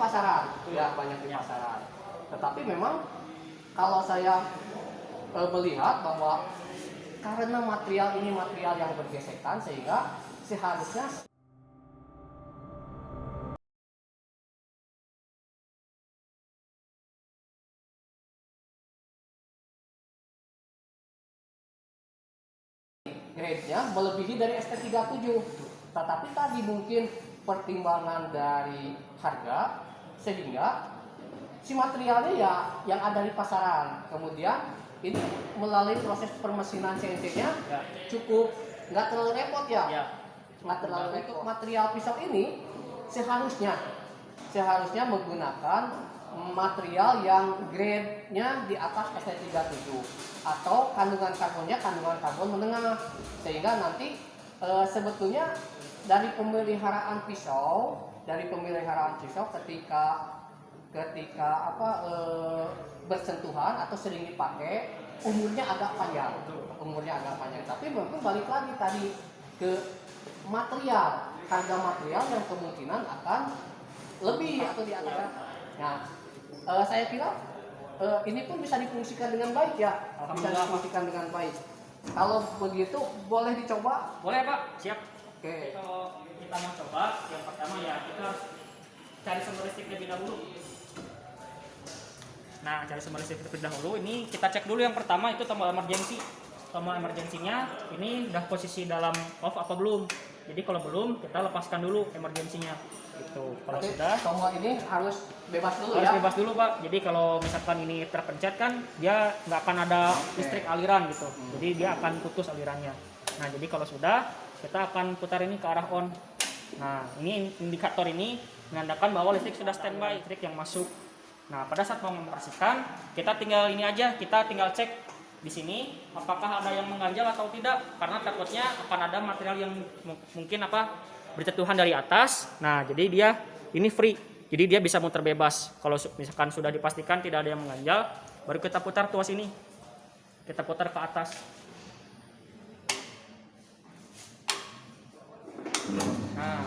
pasaran, ya banyak di pasaran. Tetapi memang kalau saya melihat bahwa karena material ini material yang bergesekan, sehingga seharusnya grade-nya melebihi dari ST37. Tetapi tadi mungkin pertimbangan dari harga, sehingga si materialnya ya yang ada di pasaran. Kemudian ini melalui proses permesinan CNC-nya cukup nggak terlalu repot ya. Nggak terlalu repot. Material pisau ini seharusnya menggunakan material yang grade-nya di atas ST37 atau kandungan karbon menengah, sehingga nanti sebetulnya dari pemeliharaan pisau ketika bersentuhan atau sering dipakai umurnya agak panjang. Tapi mungkin balik lagi tadi ke material, harga material yang kemungkinan akan lebih atau di atas. Nah, saya kira ini pun bisa difungsikan dengan baik ya. Kalau begitu boleh dicoba? Boleh Pak, siap. Oke. Kalau kita mau coba, yang pertama ya kita harus cari sumber listrik terlebih dahulu. Nah, cari sumber listrik terlebih dahulu. Ini kita cek dulu yang pertama itu tombol emergency. Tombol emergensinya ini udah posisi dalam off apa belum? Jadi kalau belum, kita lepaskan dulu emergensinya. Gitu. Kalau sudah, tombol ini harus bebas dulu harus bebas dulu Pak. Jadi kalau misalkan ini terpencet kan dia nggak akan ada listrik aliran gitu. Jadi dia akan putus alirannya. Nah, jadi kalau sudah, kita akan putar ini ke arah on. Nah, ini indikator ini menandakan bahwa listrik sudah standby, listrik yang masuk. Nah, pada saat mau membersihkan, kita tinggal ini aja, kita tinggal cek di sini apakah ada yang mengganjal atau tidak, karena takutnya akan ada material yang mungkin berjatuhan dari atas. Nah, jadi dia ini free, jadi dia bisa muter bebas. Kalau misalkan sudah dipastikan tidak ada yang mengganjal, baru kita putar tuas ini, kita putar ke atas. Nah,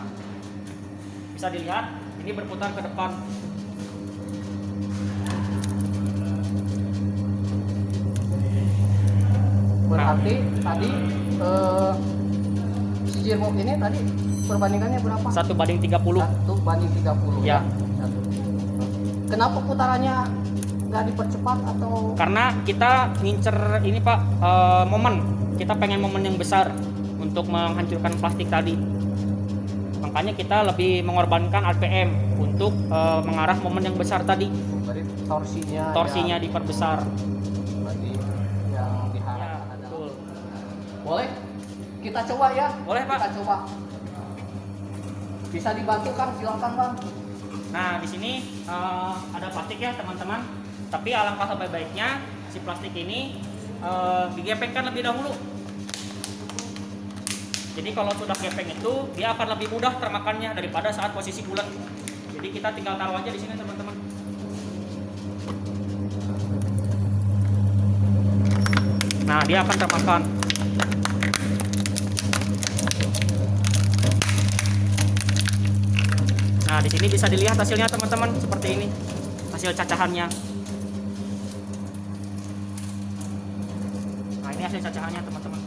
bisa dilihat ini berputar ke depan. Berarti tadi si gearbox ini tadi perbandingannya berapa? 1:30. 1:30 ya. Kenapa putarannya nggak dipercepat atau? Karena kita ngincer ini Pak, momen. Kita pengen momen yang besar untuk menghancurkan plastik tadi. Makanya kita lebih mengorbankan RPM untuk mengarah momen yang besar tadi. Berarti torsinya diperbesar. Berarti yang diharapkan adalah. Boleh kita coba ya? Boleh Pak. Kita coba. Bisa dibantu Kang, silakan Bang. Nah, di sini ada plastik ya teman-teman. Tapi alangkah lebih baiknya si plastik ini digepengkan lebih dahulu. Jadi kalau sudah gepeng itu dia akan lebih mudah termakannya daripada saat posisi bulat. Jadi kita tinggal taruh aja di sini teman-teman. Nah, dia akan termakan. Nah, di sini bisa dilihat hasilnya teman-teman seperti ini. Hasil cacahannya. Nah, ini hasil cacahannya teman-teman.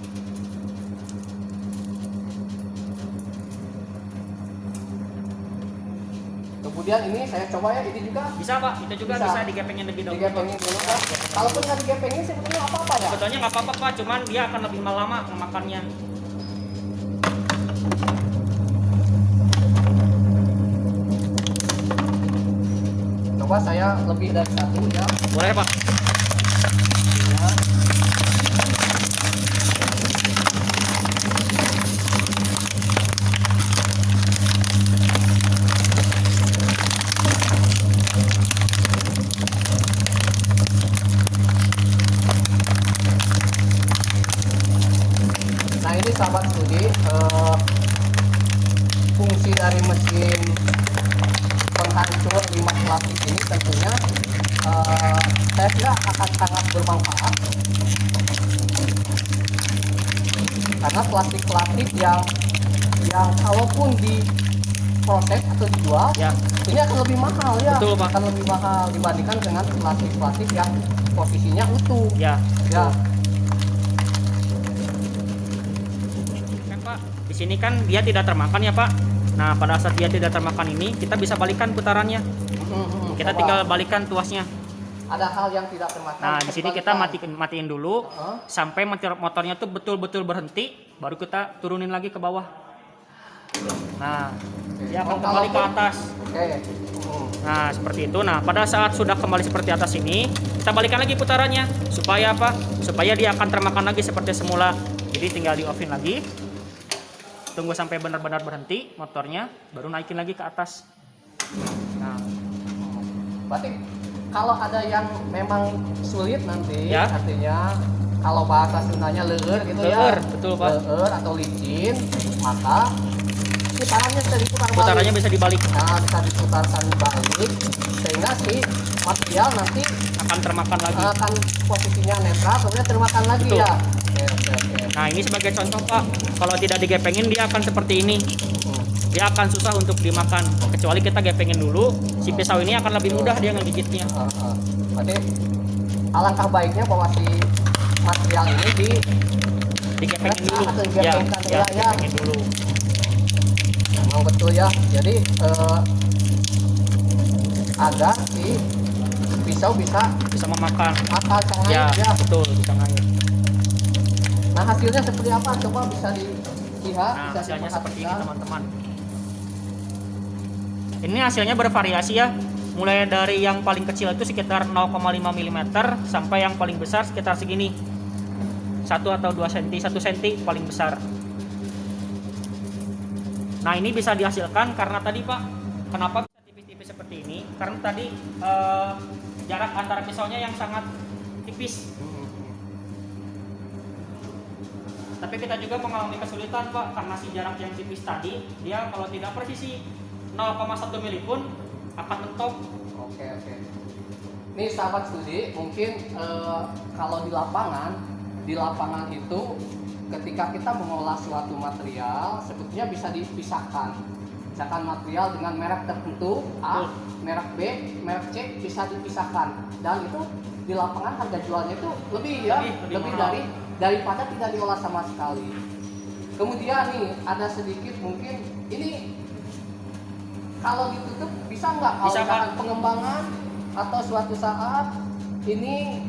Kemudian ini saya coba ya, ini juga bisa Pak, itu juga bisa digepengin lebih dahulu. Digepengin dulu Pak. Kalaupun nggak digepengin sebetulnya apa-apa ya? Sebetulnya nggak apa-apa Pak, cuman dia akan lebih lama memakannya. Coba saya lebih dari satu ya. Boleh Pak. Ya. Nah, ini sahabat studi, fungsi dari mesin penghancur limbah plastik ini tentunya saya kira akan sangat bermanfaat, karena plastik-plastik yang kalaupun diproses atau dijual Ya. ini akan lebih mahal ya. Betul, Pak. Akan lebih mahal dibandingkan dengan plastik yang posisinya utuh. Ya. Ya. Kan Pak, di sini kan dia tidak termakan ya Pak. Nah pada saat dia tidak termakan ini kita bisa balikan putarannya. Kita Coba. tinggal balikan tuasnya. Ada hal yang tidak termakan. Nah di sini kita balikan. matiin dulu Heeh. sampai motornya tuh betul-betul berhenti, baru kita turunin lagi ke bawah. Nah dia akan kembali ke atas. Oke. Nah seperti itu. Nah pada saat sudah kembali seperti atas ini, kita balikan lagi putarannya supaya apa? Supaya dia akan termakan lagi seperti semula. Jadi tinggal di offin lagi. Tunggu sampai benar-benar berhenti motornya, baru naikin lagi ke atas. Nah, Berarti kalau ada yang memang sulit nanti, Ya. artinya kalau bahasa Sundanya leer gitu Leer, ya, betul, Pak. leer atau licin, maka putarannya bisa diputar balik. putarannya bisa dibalik, Nah, bisa diputarkan balik sehingga si material nanti akan termakan lagi. akan posisinya netral, kemudian termakan lagi Betul. ya. Oke. Nah ini sebagai contoh Pak, kalau tidak digepengin dia akan seperti ini. Dia akan susah untuk dimakan. Kecuali kita gepengin dulu, si pisau ini akan lebih mudah dia ngegigitnya. Berarti alangkah baiknya bahwa si material ini Digepengin dulu. Atau Ya, digepengkan ya, dulu ya. digepengin dulu. memang betul ya. Jadi agar si pisau bisa Bisa memakan. akal sangat Ya, ya. betul, bisa ngait. Nah hasilnya seperti apa? Coba bisa dilihat. Nah bisa hasilnya seperti ini diperhatikan. teman-teman. Ini hasilnya bervariasi ya. Mulai dari yang paling kecil itu sekitar 0,5 mm sampai yang paling besar sekitar segini. 1 atau 2 cm, 1 cm paling besar. Nah ini bisa dihasilkan karena tadi Pak, kenapa bisa tipis-tipis seperti ini? Karena tadi jarak antara pisaunya yang sangat tipis. Tapi kita juga mengalami kesulitan Pak, karena si jarak yang tipis tadi, dia kalau tidak presisi 0,1 mili pun akan mentok. Oke. Ini sahabat studi, mungkin kalau di lapangan itu ketika kita mengolah suatu material, sebetulnya bisa dipisahkan. Misalkan material dengan merek tertentu A, merek B, merek C bisa dipisahkan. Dan itu di lapangan harga jualnya itu lebih ya, lebih mahal. daripada tidak diolah sama sekali. Kemudian nih ada sedikit mungkin ini kalau ditutup bisa nggak kalau Bisa, Pak. misalkan pengembangan atau suatu saat ini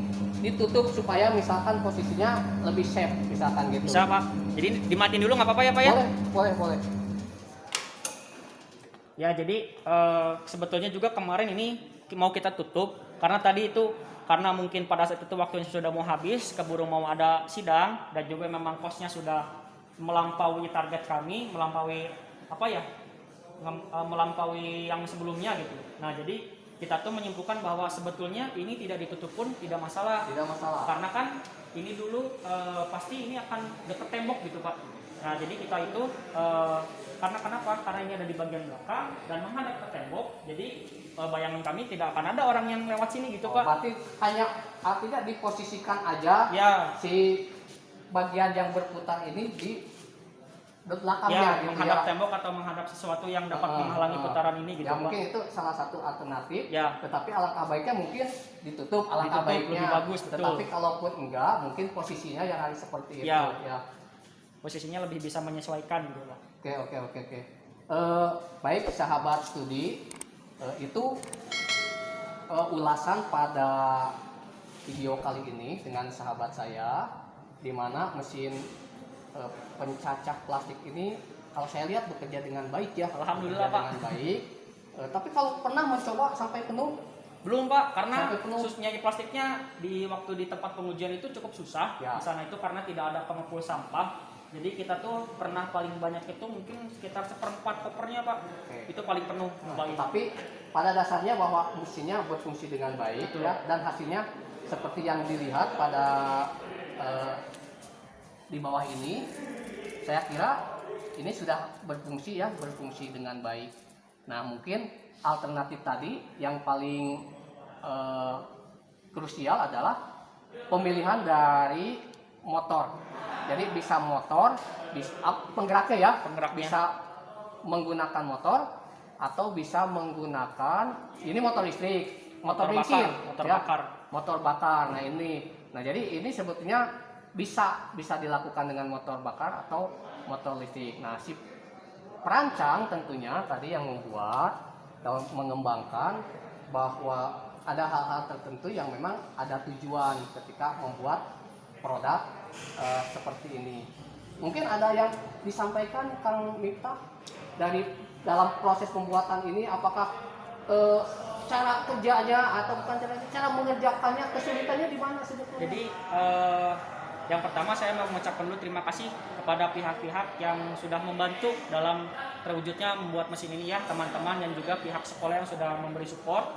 ditutup supaya misalkan posisinya lebih safe misalkan gitu. Bisa Pak. Jadi dimatiin dulu nggak apa-apa ya Pak ya? Boleh. Ya jadi sebetulnya juga kemarin ini mau kita tutup karena tadi itu karena mungkin pada saat itu waktunya sudah mau habis, keburu mau ada sidang dan juga memang kosnya sudah melampaui target kami, melampaui apa ya? Melampaui yang sebelumnya gitu. Nah jadi kita tuh menyimpulkan bahwa sebetulnya ini tidak ditutup pun tidak masalah. Tidak masalah. Karena kan ini dulu pasti ini akan dekat tembok gitu Pak. Nah jadi kita itu karena kenapa? Karena ini ada di bagian belakang dan menghadap ke tembok. Jadi bayangan kami tidak akan ada orang yang lewat sini gitu Pak. Berarti hanya artinya diposisikan aja Ya. si bagian yang berputar ini di belakangnya Ya, gitu menghadap ya. tembok atau menghadap sesuatu yang dapat menghalangi putaran ini gitu Ya Pak. mungkin itu salah satu alternatif. Ya. Tetapi alangkah baiknya mungkin ditutup, alangkah Ditutup, baiknya. lebih bagus, betul. Tetapi kalaupun enggak, mungkin posisinya yang harus seperti itu. Ya. Ya. Posisinya lebih bisa menyesuaikan gitu Pak. Oke. Baik sahabat studi, itu ulasan pada video kali ini dengan sahabat saya, di mana mesin pencacah plastik ini kalau saya lihat bekerja dengan baik ya. Alhamdulillah, Bekerja Pak. dengan baik. Tapi kalau pernah mencoba sampai penuh, Belum Pak, karena Sampai penuh. khususnya di plastiknya di waktu di tempat pengujian itu cukup susah. Ya. Di sana itu karena tidak ada pengepul sampah. Jadi kita tuh pernah paling banyak itu mungkin sekitar 1/4 kopernya Pak. Oke. Itu paling penuh. Nah, tapi pada dasarnya bahwa mesinnya berfungsi dengan baik Betul. ya, dan hasilnya seperti yang dilihat pada di bawah ini, saya kira ini sudah berfungsi dengan baik. Nah mungkin alternatif tadi yang paling krusial adalah pemilihan dari motor. Jadi bisa motor, bisa penggeraknya ya, Penggeraknya. bisa menggunakan motor atau bisa menggunakan ini motor listrik, motor Motor bensin, bakar, motor ya, bakar. motor bakar. Nah jadi ini sebetulnya bisa dilakukan dengan motor bakar atau motor listrik. Nah si perancang tentunya tadi yang membuat dan mengembangkan bahwa ada hal-hal tertentu yang memang ada tujuan ketika membuat produk seperti ini. Mungkin ada yang disampaikan Kang Miftah dari dalam proses pembuatan ini, apakah cara kerjanya atau bukan cara mengerjakannya, kesulitannya di mana sebetulnya? Jadi yang pertama saya mau mengucapkan dulu terima kasih kepada pihak-pihak yang sudah membantu dalam terwujudnya membuat mesin ini ya, teman-teman dan juga pihak sekolah yang sudah memberi support.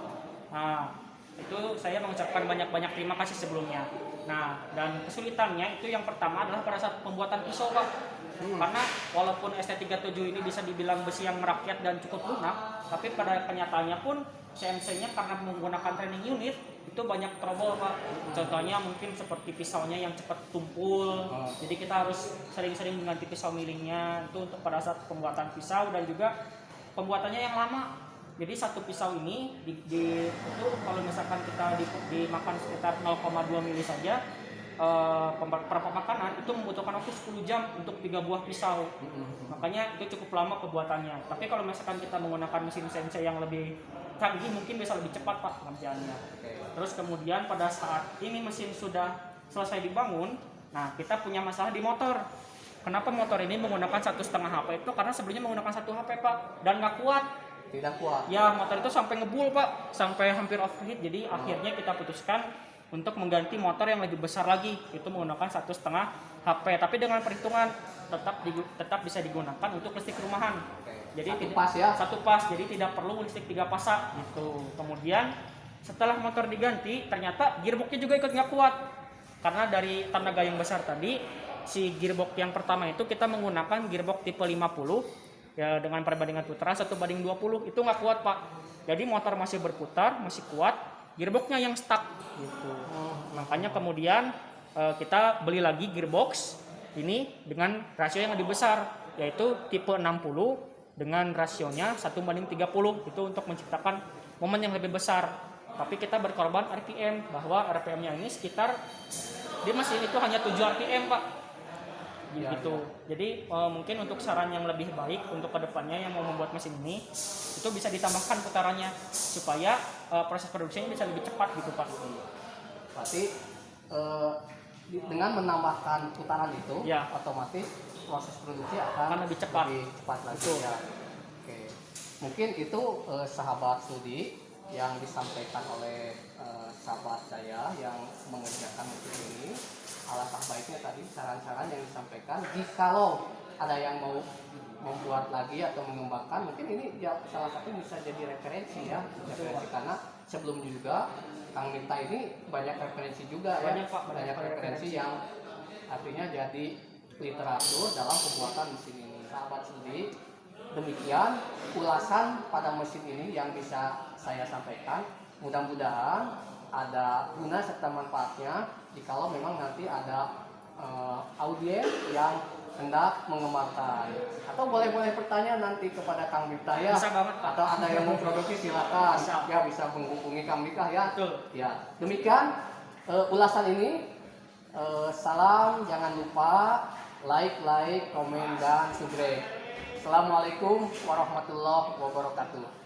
Nah, itu saya mengucapkan banyak-banyak terima kasih sebelumnya. Nah, dan kesulitannya itu yang pertama adalah pada saat pembuatan pisau, Pak. Karena walaupun ST37 ini bisa dibilang besi yang merakyat dan cukup lunak, tapi pada kenyataannya pun CNC-nya karena menggunakan training unit itu banyak trouble, Pak. Contohnya mungkin seperti pisaunya yang cepat tumpul. Jadi kita harus sering-sering mengganti pisau milingnya itu untuk pada saat pembuatan pisau, dan juga pembuatannya yang lama. Jadi satu pisau ini itu kalau misalkan kita dimakan sekitar 0,2 mili saja per makanan itu membutuhkan waktu 10 jam untuk 3 buah pisau. Makanya itu cukup lama pembuatannya. Tapi kalau misalkan kita menggunakan mesin CNC yang lebih canggih mungkin bisa lebih cepat, Pak, pengerjaannya. Terus kemudian pada saat ini mesin sudah selesai dibangun, nah kita punya masalah di motor. Kenapa motor ini menggunakan 1,5 HP itu? Karena sebelumnya menggunakan 1 HP, Pak, dan nggak kuat. Tidak kuat. Ya, motor itu sampai ngebul, Pak, sampai hampir overheat. Jadi akhirnya kita putuskan untuk mengganti motor yang lebih besar lagi, itu menggunakan 1,5 HP. Tapi dengan perhitungan tetap bisa digunakan untuk listrik rumahan. Jadi satu pas ya. Satu pas, jadi tidak perlu listrik 3 pasak gitu. Kemudian setelah motor diganti, ternyata gearboxnya juga ikut nggak kuat. Karena dari tanda gayung besar tadi, si gearbox yang pertama itu kita menggunakan gearbox tipe 50 ya, dengan perbandingan putaran 1:20, itu nggak kuat, Pak. Jadi motor masih berputar, masih kuat, gearboxnya yang stuck gitu. Makanya kemudian kita beli lagi gearbox ini dengan rasio yang lebih besar, yaitu tipe 60 dengan rasionya 1:30, itu untuk menciptakan momen yang lebih besar. Tapi kita berkorban RPM, bahwa RPM-nya ini sekitar di mesin itu hanya 7 RPM, Pak. Gitu. Jadi mungkin untuk saran yang lebih baik untuk kedepannya yang mau membuat mesin ini, itu bisa ditambahkan putarannya supaya proses produksinya bisa lebih cepat gitu, Pak. Berarti dengan menambahkan putaran itu, ya, otomatis proses produksi akan lebih cepat lagi. Ya. Oke. Mungkin itu sahabat studi yang disampaikan oleh sahabat saya yang mengerjakan mesin ini. Alangkah baiknya tadi saran-saran yang disampaikan. Jikalau ada yang mau membuat lagi atau mengembangkan, mungkin ini ya salah satu bisa jadi referensi ya, karena sebelum juga Kang Miftah ini banyak referensi juga, banyak, ya, Pak, banyak referensi yang artinya jadi literatur dalam pembuatan mesin ini. Sahabat studi, demikian ulasan pada mesin ini yang bisa saya sampaikan. Mudah-mudahan ada guna serta manfaatnya jikalau memang nanti ada audiens yang hendak mengembangkan, atau boleh bertanya nanti kepada Kang Miftah ya. Bisa banget, Pak. Atau ada yang memproduksi silakan bisa menghubungi Kang Miftah ya. Betul. Ya, demikian ulasan ini. Salam, jangan lupa like, komen dan subscribe. Assalamualaikum warahmatullahi wabarakatuh.